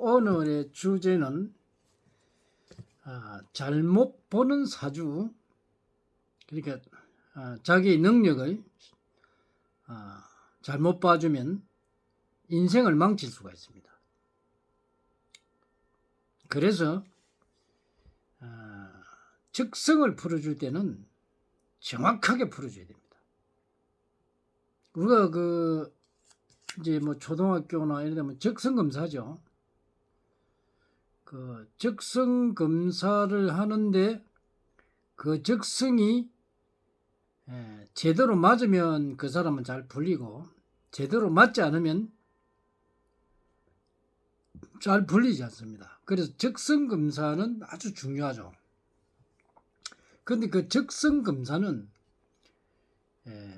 오늘의 주제는 잘못 보는 사주, 그러니까 자기의 능력을 잘못 봐주면 인생을 망칠 수가 있습니다. 그래서 적성을 풀어줄 때는 정확하게 풀어줘야 됩니다. 우리가 이제 뭐 초등학교나 이런 데면 적성 검사죠. 그 적성 검사를 하는데 그 적성이 제대로 맞으면 그 사람은 잘 풀리고 제대로 맞지 않으면 잘 풀리지 않습니다. 그래서 적성 검사는 아주 중요하죠. 그런데 그 적성 검사는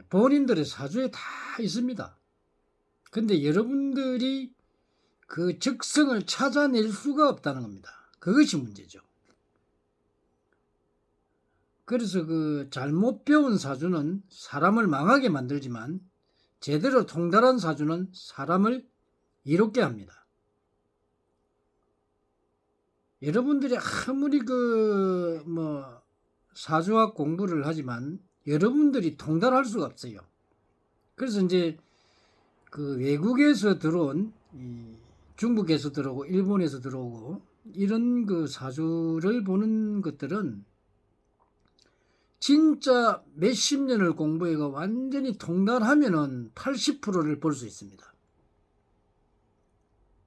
본인들의 사주에 다 있습니다. 근데 여러분들이 그 적성을 찾아낼 수가 없다는 겁니다. 그것이 문제죠. 그래서 그 잘못 배운 사주는 사람을 망하게 만들지만 제대로 통달한 사주는 사람을 이롭게 합니다. 여러분들이 아무리 사주학 공부를 하지만 여러분들이 통달할 수가 없어요. 그래서 이제 그 외국에서 들어온 중국에서 들어오고 일본에서 들어오고 이런 그 사주를 보는 것들은 진짜 몇십 년을 공부해가 완전히 통달하면은 80%를 볼 수 있습니다.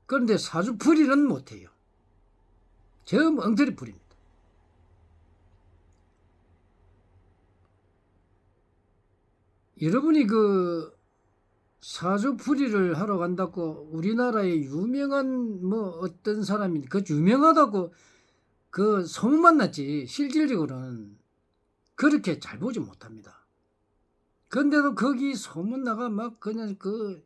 그런데 사주풀이는 못해요. 저 엉터리 풀입니다. 여러분이 그 사주풀이를 하러 간다고 우리나라의 유명한 어떤 사람이 그 유명하다고 그 소문만 났지 실질적으로는 그렇게 잘 보지 못합니다. 그런데도 거기 소문나가 막 그냥 그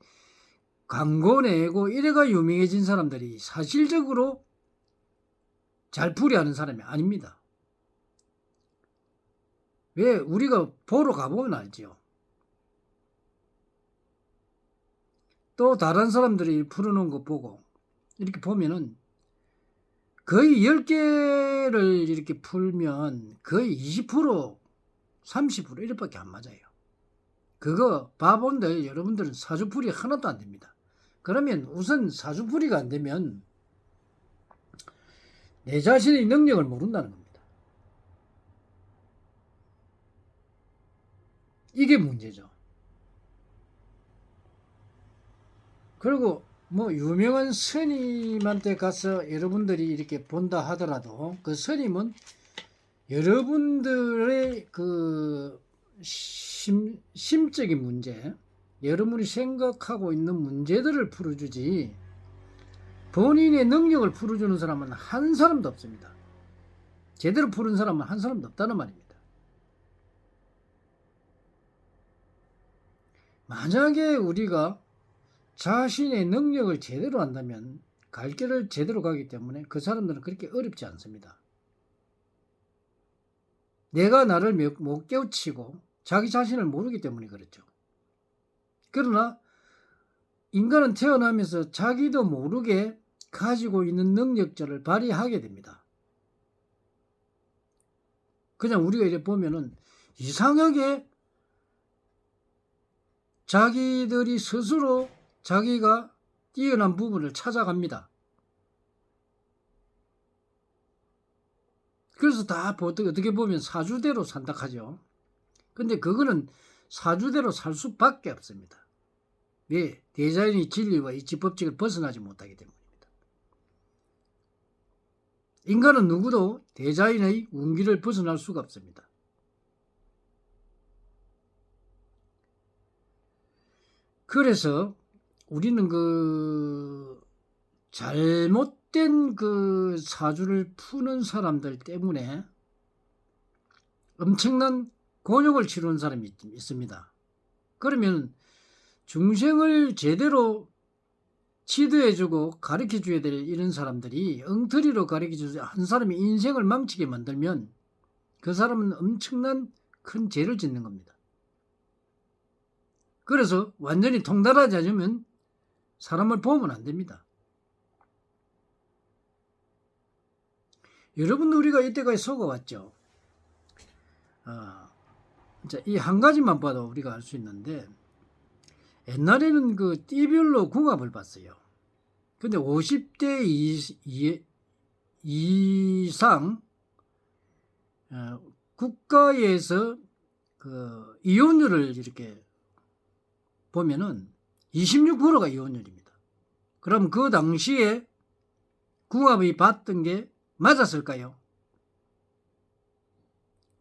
광고 내고 이래가 유명해진 사람들이 사실적으로 잘 풀이하는 사람이 아닙니다. 왜? 우리가 보러 가보면 알지요. 또 다른 사람들이 풀어놓은 거 보고 이렇게 보면은 거의 10개를 이렇게 풀면 거의 20% 30% 이렇게밖에 안 맞아요. 그거 봐본들 여러분들은 사주풀이 하나도 안 됩니다. 그러면 우선 사주풀이가 안 되면 내 자신의 능력을 모른다는 겁니다. 이게 문제죠. 그리고 유명한 스님한테 가서 여러분들이 이렇게 본다 하더라도 그 스님은 여러분들의 그 심적인 문제, 여러분이 생각하고 있는 문제들을 풀어주지 본인의 능력을 풀어주는 사람은 한 사람도 없습니다. 제대로 푸는 사람은 한 사람도 없다는 말입니다. 만약에 우리가 자신의 능력을 제대로 한다면 갈 길을 제대로 가기 때문에 그 사람들은 그렇게 어렵지 않습니다. 내가 나를 못 깨우치고 자기 자신을 모르기 때문에 그렇죠. 그러나 인간은 태어나면서 자기도 모르게 가지고 있는 능력자를 발휘하게 됩니다. 그냥 우리가 이렇게 보면은 이상하게 자기들이 스스로 자기가 뛰어난 부분을 찾아갑니다. 그래서 다 어떻게 보면 사주대로 산다 하죠. 근데 그거는 사주대로 살 수밖에 없습니다. 왜? 대자연의 진리와 이치법칙을 벗어나지 못하기 때문입니다. 인간은 누구도 대자연의 운기를 벗어날 수가 없습니다. 그래서 우리는 그 잘못된 그 사주를 푸는 사람들 때문에 엄청난 곤욕을 치르는 사람이 있습니다. 그러면 중생을 제대로 지도해주고 가르쳐줘야 될 이런 사람들이 엉터리로 가르쳐줘서 한 사람이 인생을 망치게 만들면 그 사람은 엄청난 큰 죄를 짓는 겁니다. 그래서 완전히 통달하지 않으면 사람을 보면 안 됩니다. 여러분도 우리가 이때까지 속아왔죠. 이 한 가지만 봐도 우리가 알 수 있는데, 옛날에는 그 띠별로 궁합을 봤어요. 근데 50대 이상 국가에서 그 이혼율을 이렇게 보면은 26%가 이혼율입니다. 그럼 그 당시에 궁합이 봤던 게 맞았을까요?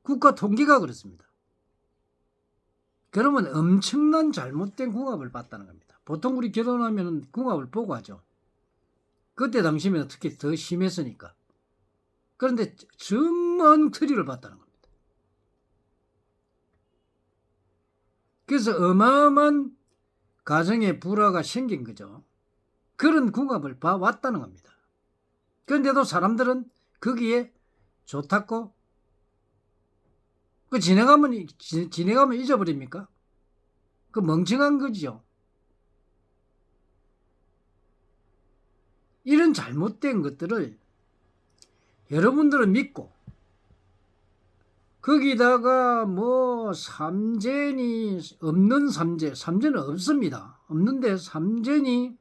국가 통계가 그렇습니다. 그러면 엄청난 잘못된 궁합을 봤다는 겁니다. 보통 우리 결혼하면 궁합을 보고 하죠. 그때 당시면 특히 더 심했으니까. 그런데 정말 엉터리를 봤다는 겁니다. 그래서 어마어마한 가정의 불화가 생긴 거죠. 그런 궁합을 봐왔다는 겁니다. 그런데도 사람들은 거기에 좋다고 그 지나가면 잊어버립니까? 그 멍청한 거지요. 이런 잘못된 것들을 여러분들은 믿고 거기다가 뭐 삼재니 없는 삼재는 없습니다. 없는데 삼재니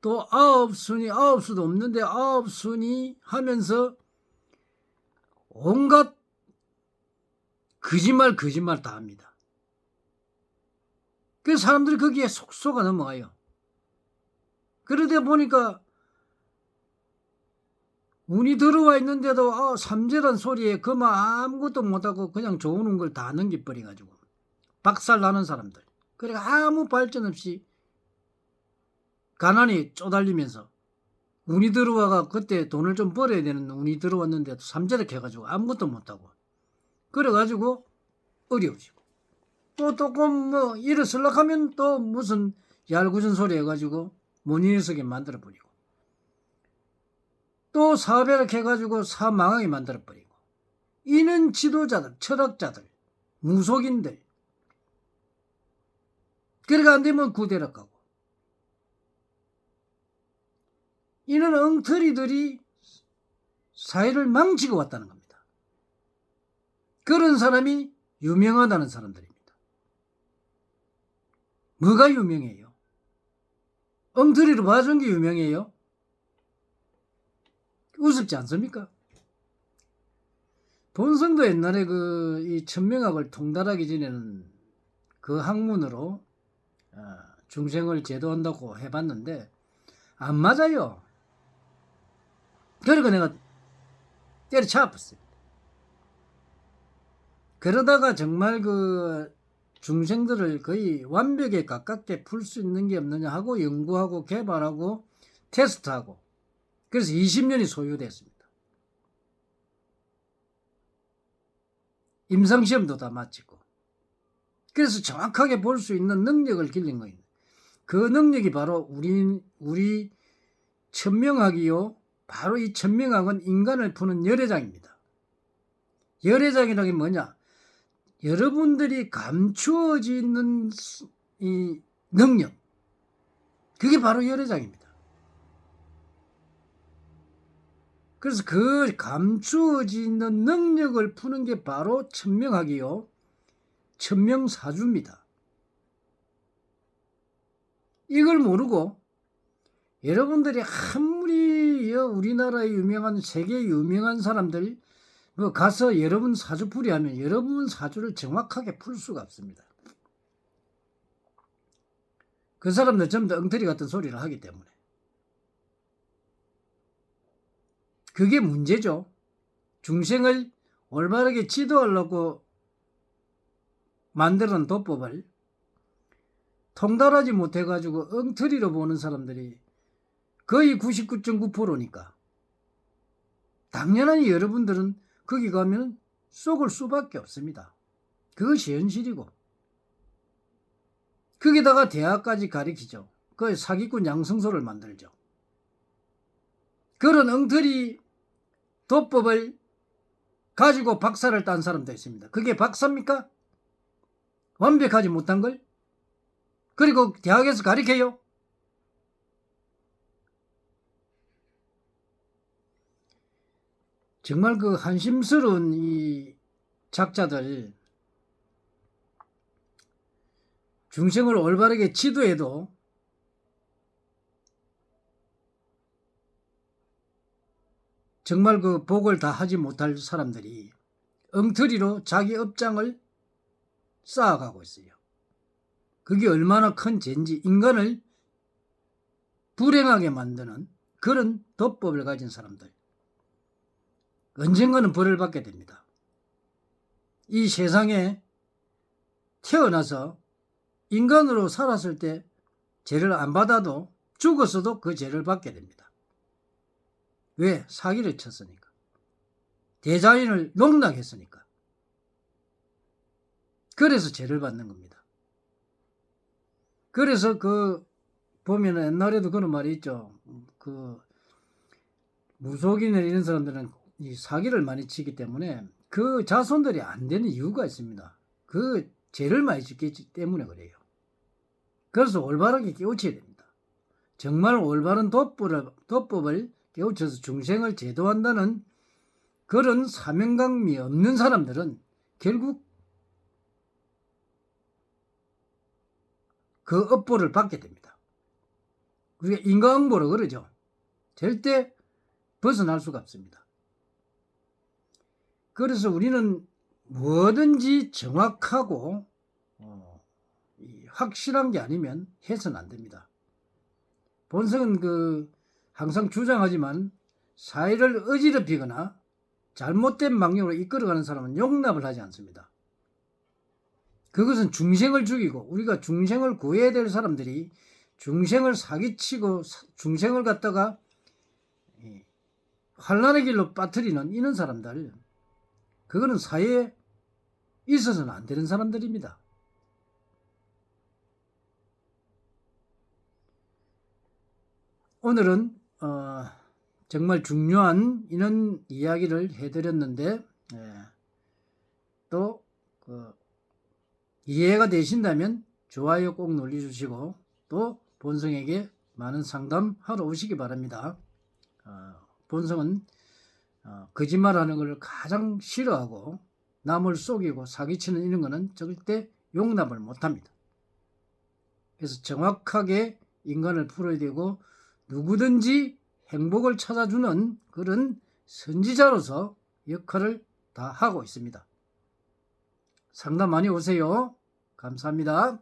또 아홉순이 아홉수도 없는데 아홉순이 하면서 온갖 거짓말 다 합니다. 그래서 사람들이 거기에 속가 넘어가요. 그러다 보니까 운이 들어와 있는데도 삼재란 소리에 그만 아무것도 못하고 그냥 좋은 걸 다 넘겨버려가지고 박살나는 사람들. 그러니까 아무 발전 없이 가난이 쪼달리면서 운이 들어와가 그때 돈을 좀 벌어야 되는 운이 들어왔는데도 삼재를 해가지고 아무것도 못하고 그래가지고 어려워지고 또 조금 뭐 일어설락 하면 또 무슨 얄궂은 소리 해가지고 못 일어서게 만들어버리고 또 사배를 해가지고 사 망하게 만들어버리고 이는 지도자들, 철학자들, 무속인들 그러니까 안 되면 구대락 가고 이는 엉터리들이 사회를 망치고 왔다는 겁니다. 그런 사람이 유명하다는 사람들입니다. 뭐가 유명해요? 엉터리로 봐준 게 유명해요? 우습지 않습니까? 본성도 옛날에 이 천명학을 통달하기 전에는 그 학문으로 중생을 제도한다고 해봤는데 안 맞아요. 그러니까 내가 때려잡았어요. 그러다가 정말 그 중생들을 거의 완벽에 가깝게 풀 수 있는 게 없느냐 하고 연구하고 개발하고 테스트하고 그래서 20년이 소요됐습니다. 임상시험도 다 마치고 그래서 정확하게 볼 수 있는 능력을 길린 거예요. 그 능력이 바로 우리 천명학이요. 바로 이 천명학은 인간을 푸는 열애장입니다. 열애장이라는 게 뭐냐? 여러분들이 감추어지는 이 능력 그게 바로 열애장입니다. 그래서 그 감추어지는 능력을 푸는 게 바로 천명학이요. 천명사주입니다. 이걸 모르고 여러분들이 아무리 우리나라의 유명한 세계 유명한 사람들 가서 여러분 사주풀이 하면 여러분 사주를 정확하게 풀 수가 없습니다. 그 사람들 전부 다 엉터리 같은 소리를 하기 때문에 그게 문제죠. 중생을 올바르게 지도하려고 만드는 도법을 통달하지 못해가지고 엉터리로 보는 사람들이 거의 99.9%니까 당연히 여러분들은 거기 가면 속을 수밖에 없습니다. 그것이 현실이고 거기다가 대학까지 가리키죠. 그 사기꾼 양성소를 만들죠. 그런 엉터리 도법을 가지고 박사를 딴 사람도 있습니다. 그게 박사입니까? 완벽하지 못한 걸? 그리고 대학에서 가르쳐요? 정말 그 한심스러운 이 작자들, 중생을 올바르게 지도해도 정말 그 복을 다 하지 못할 사람들이 엉터리로 자기 업장을 쌓아가고 있어요. 그게 얼마나 큰 죄인지, 인간을 불행하게 만드는 그런 덕법을 가진 사람들, 언젠가는 벌을 받게 됩니다. 이 세상에 태어나서 인간으로 살았을 때 죄를 안 받아도 죽었어도 그 죄를 받게 됩니다. 왜? 사기를 쳤으니까. 대자연을 농락했으니까. 그래서 죄를 받는 겁니다. 그래서 그 보면은 옛날에도 그런 말이 있죠. 그 무속인이나 이런 사람들은 이 사기를 많이 치기 때문에 그 자손들이 안 되는 이유가 있습니다. 그 죄를 많이 짓기 때문에 그래요. 그래서 올바르게 깨우쳐야 됩니다. 정말 올바른 덕법을 깨우쳐서 중생을 제도한다는 그런 사명감이 없는 사람들은 결국 그 업보를 받게 됩니다. 우리가 인과응보로 그러죠. 절대 벗어날 수가 없습니다. 그래서 우리는 뭐든지 정확하고 확실한 게 아니면 해서는 안 됩니다. 본성은 항상 주장하지만 사회를 어지럽히거나 잘못된 방향으로 이끌어가는 사람은 용납을 하지 않습니다. 그것은 중생을 죽이고, 우리가 중생을 구해야 될 사람들이 중생을 사기치고 중생을 갖다가 환난의 길로 빠뜨리는 이런 사람들, 그거는 사회에 있어서는 안 되는 사람들입니다. 오늘은 정말 중요한 이런 이야기를 해드렸는데 또 이해가 되신다면 좋아요 꼭 눌러주시고 또 본성에게 많은 상담하러 오시기 바랍니다. 본성은 거짓말하는 걸 가장 싫어하고 남을 속이고 사기치는 이런 거는 절대 용납을 못합니다. 그래서 정확하게 인간을 풀어야 되고 누구든지 행복을 찾아주는 그런 선지자로서 역할을 다 하고 있습니다. 상담 많이 오세요. 감사합니다.